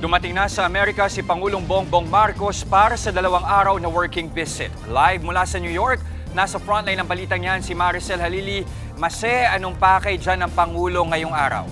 Dumating na sa Amerika si Pangulong Bongbong Marcos para sa 2 araw na working visit. Live mula sa New York, nasa frontline ng balitang yan si Maricel Halili. Mase, anong pakay dyan ng Pangulo ngayong araw?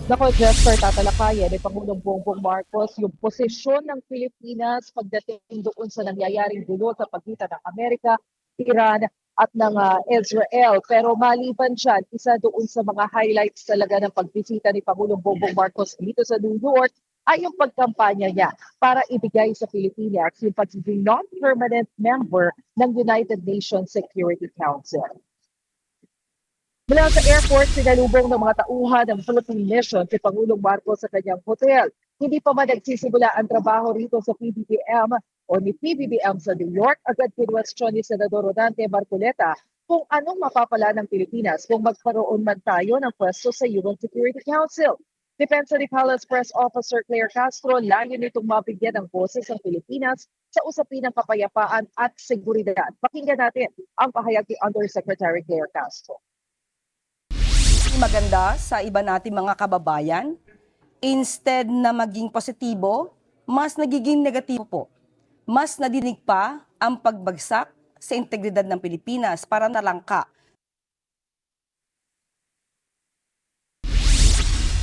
Nako, Jester, tatalakayan ni Pangulong Bongbong Marcos yung posisyon ng Pilipinas pagdating doon sa nangyayaring gulo sa pagitan ng Amerika, Iran at ng Israel. Pero maliban dyan, isa doon sa mga highlights talaga ng pagbisita ni Pangulong Bongbong Marcos dito sa New York ay yung pagkampanya niya para ibigay sa Pilipinas yung pagiging non-permanent member ng United Nations Security Council. Mula sa airport, sinalubong ng mga tauhan ng Philippine Mission si Pangulong Marcos sa kanyang hotel. Hindi pa man nagsisimula ang trabaho rito sa PBBM o ni PBBM sa New York, agad kinwestiyon ni Senador Rodante Marcoleta kung anong mapapala ng Pilipinas kung magkaroon man tayo ng pwesto sa UN Security Council. Depensa ni Palace Press Officer Claire Castro, layo nitong mabigyan ng boses ang Pilipinas sa usapin ng kapayapaan at seguridad. Pakinggan natin ang pahayag ni Undersecretary Claire Castro. Maganda sa iba nating mga kababayan, instead na maging positibo, mas nagiging negatibo po. Mas nadinig pa ang pagbagsak sa integridad ng Pilipinas para nalangka.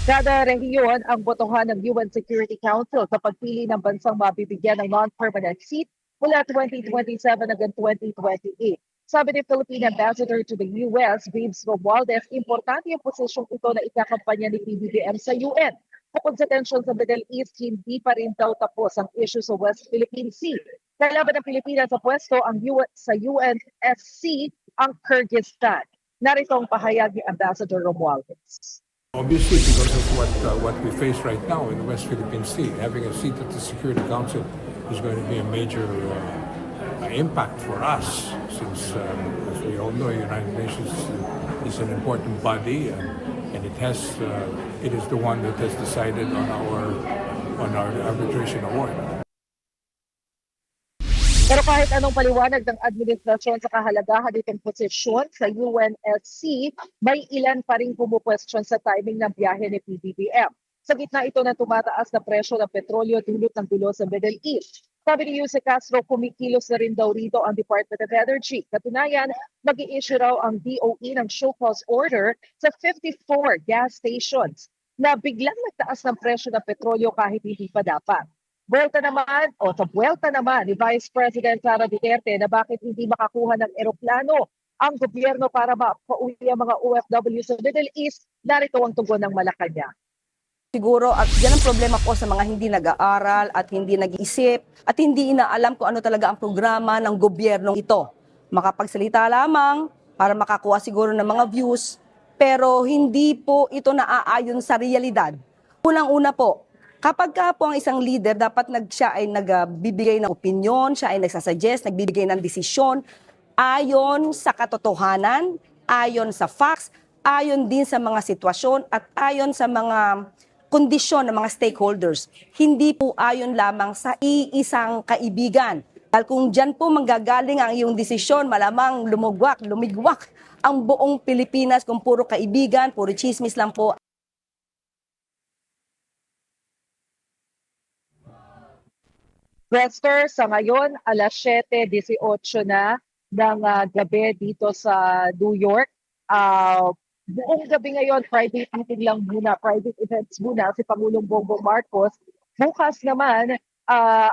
Kada rehiyon ang botohan ng UN Security Council sa pagpili ng bansang mabibigyan ng non-permanent seat mula 2027 hanggang 2028. Sabi ni Philippine Ambassador to the US, Babes Romualdez, importante yung posisyong ito na ikakampanya ni PBBM sa UN. Bukod sa tension sa Middle East, hindi pa rin daw tapos ang issue sa West Philippine Sea. Kalaban ng Pilipinas sa pwesto sa UNSC ang Kyrgyzstan. Narito ang pahayag ni Ambassador Romualdez. Obviously, because of what we face right now in the West Philippine Sea, having a seat at the Security Council is going to be a major impact for us, since, as we all know, United Nations is an important body, and it is the one that has decided on our arbitration award. Pero kahit anong paliwanag ng administrasyon sa kahalagahan nitong posisyon sa UNSC, may ilan pa rin pumupwestiyon sa timing ng biyahe ni PBBM. Sa gitna ito ng tumataas na presyo ng petrolyo dulot ng gulo sa Middle East. Sabi ni Jose Castro, kumikilos na rin daw rito ang Department of Energy. Katunayan, mag-i-issue raw ang DOE ng show cause order sa 54 gas stations na biglang nagtaas ng presyo ng petrolyo kahit hindi pa dapat. Sa buwelta naman ni Vice President Sara Duterte na bakit hindi makakuha ng eroplano ang gobyerno para mapauwi ang mga OFW sa Middle East, narito ang tugon ng Malacanang. Siguro at yan ang problema po sa mga hindi nag-aaral at hindi nag-iisip at hindi inaalam kung ano talaga ang programa ng gobyernong ito. Makapagsalita lamang para makakuha siguro ng mga views, pero hindi po ito naaayon sa realidad. Unang-una po, kapag ka po ang isang leader, dapat siya ay nagbibigay ng opinion, siya ay nagsasuggest, nagbibigay ng desisyon ayon sa katotohanan, ayon sa facts, ayon din sa mga sitwasyon at ayon sa mga kondisyon ng mga stakeholders. Hindi po ayon lamang sa iisang kaibigan. Dahil kung dyan po manggagaling ang iyong desisyon, malamang lumigwak ang buong Pilipinas kung puro kaibigan, puro chismis lang po. Lester, sa ngayon, alas 7:18 na ng gabi dito sa New York. Buong gabi ngayon, private meeting lang muna, private events muna si Pangulong Bongbong Marcos. Bukas naman,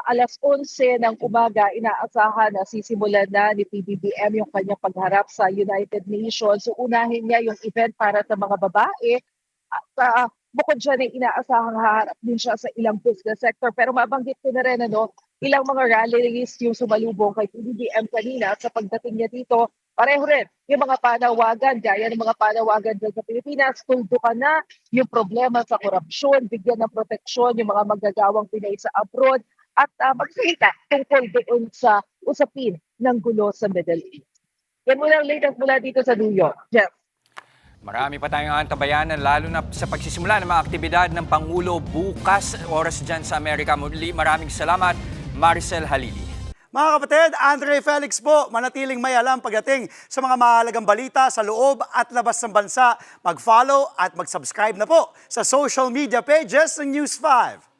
alas 11 ng umaga, inaasahan na sisimulan na ni PBBM yung kanyang pagharap sa United Nations. So unahin niya yung event para sa mga babae. At bukod dyan, inaasahang haharap din siya sa ilang business sector. Pero mabanggit ko na rin, ilang mga rallies yung sumalubong kay PBBM kanina sa pagdating niya dito. Pareho rin, yung mga panawagan, gaya ng mga panawagan dyan sa Pilipinas, tuldukan na yung problema sa korupsyon, bigyan ng proteksyon yung mga magagawang Pinay sa abroad, at magsalita tungkol doon sa usapin ng gulo sa Middle East. Yan muna ang latest mula dito sa New York. Jeff. Marami pa tayong antabayanan, lalo na sa pagsisimula ng mga aktibidad ng Pangulo bukas, oras dyan sa Amerika. Muli, maraming salamat, Maricel Halili. Mga kapatid, Andre Felix po, manatiling may alam pagdating sa mga mahalagang balita sa loob at labas ng bansa. Mag-follow at mag-subscribe na po sa social media pages ng News 5.